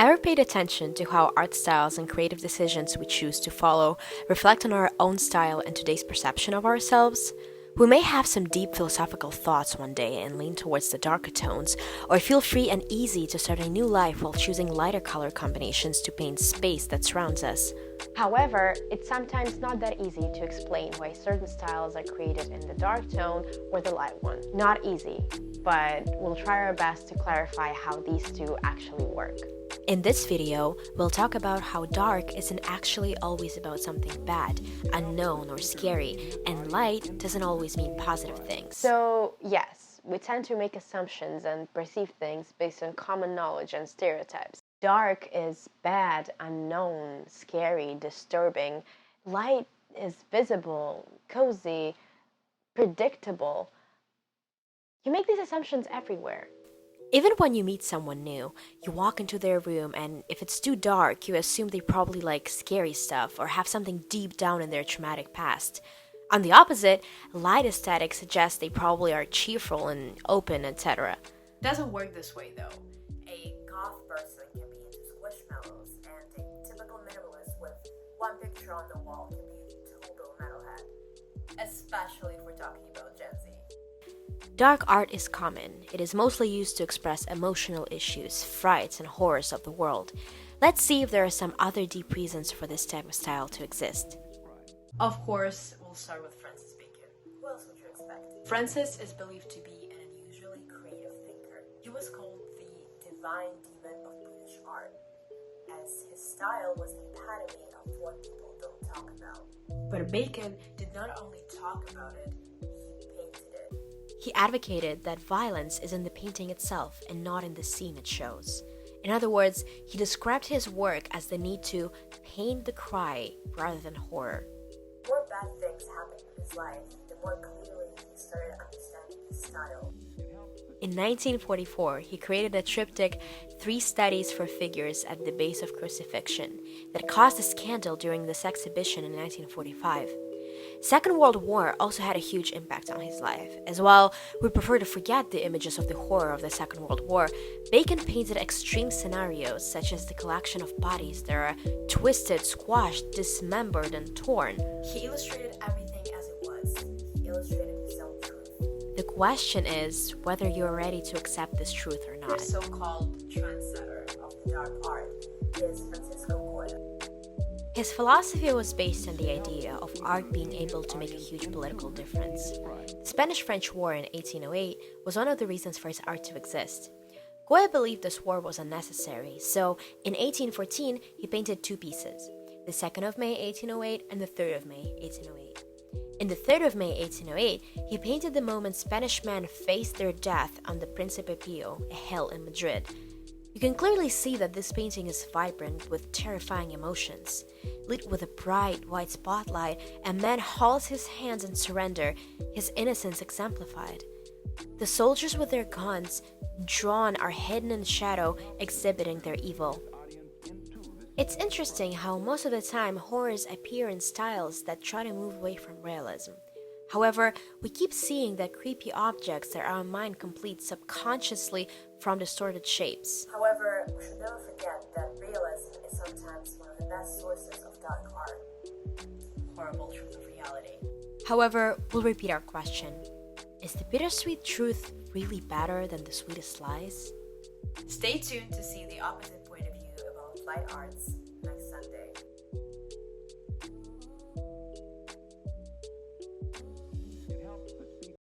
Ever paid attention to how art styles and creative decisions we choose to follow reflect on our own style and today's perception of ourselves? We may have some deep philosophical thoughts one day and lean towards the darker tones, or feel free and easy to start a new life while choosing lighter color combinations to paint space that surrounds us. However, it's sometimes not that easy to explain why certain styles are created in the dark tone or the light one. Not easy, but we'll try our best to clarify how these two actually work. In this video, we'll talk about how dark isn't actually always about something bad, unknown, or scary, and light doesn't always mean positive things. So, yes, we tend to make assumptions and perceive things based on common knowledge and stereotypes. Dark is bad, unknown, scary, disturbing. Light is visible, cozy, predictable. You make these assumptions everywhere. Even when you meet someone new, you walk into their room and if it's too dark, you assume they probably like scary stuff or have something deep down in their traumatic past. On the opposite, light aesthetic suggests they probably are cheerful and open, etc. Doesn't work this way though. A goth person can be into squishmallows, and a typical minimalist with one picture on the wall can be a total metalhead. Especially if we're talking about Gen Z. Dark art is common. It is mostly used to express emotional issues, frights, and horrors of the world. Let's see if there are some other deep reasons for this type of style to exist. Of course, we'll start with Francis Bacon. Who else would you expect? Francis is believed to be an unusually creative thinker. He was called the divine demon of British art, as his style was the epitome of what people don't talk about. But Bacon did not only talk about it, he painted it. He advocated that violence is in the painting itself and not in the scene it shows. In other words, he described his work as the need to paint the cry rather than horror. The more bad things happened in his life, the more clearly he started understanding his style. In 1944, he created a triptych, Three Studies for Figures at the Base of Crucifixion, that caused a scandal during this exhibition in 1945. Second World War also had a huge impact on his life. As well, we prefer to forget the images of the horror of the Second World War. Bacon painted extreme scenarios such as the collection of bodies that are twisted, squashed, dismembered, and torn. He illustrated everything as it was. He illustrated his own truth. The question is whether you are ready to accept this truth or The not. so-called trendsetter of the dark art is Francisco Goya. His philosophy was based on the idea of art being able to make a huge political difference. The Spanish-French War in 1808 was one of the reasons for his art to exist. Goya believed this war was unnecessary, so in 1814 he painted two pieces, the 2nd of May 1808 and the 3rd of May 1808. In the 3rd of May 1808, he painted the moment Spanish men faced their death on the Príncipe Pío, a hill in Madrid. You can clearly see that this painting is vibrant with terrifying emotions. Lit with a bright white spotlight, a man holds his hands in surrender, his innocence exemplified. The soldiers with their guns drawn are hidden in shadow, exhibiting their evil. It's interesting how most of the time horrors appear in styles that try to move away from realism. However, we keep seeing that creepy objects that our mind completes subconsciously from distorted shapes. However, we should never forget that realism is sometimes one of the best sources of dark art. Horrible truth of reality. However, we'll repeat our question. Is the bittersweet truth really better than the sweetest lies? Stay tuned to see the opposite point of view about light arts next Sunday.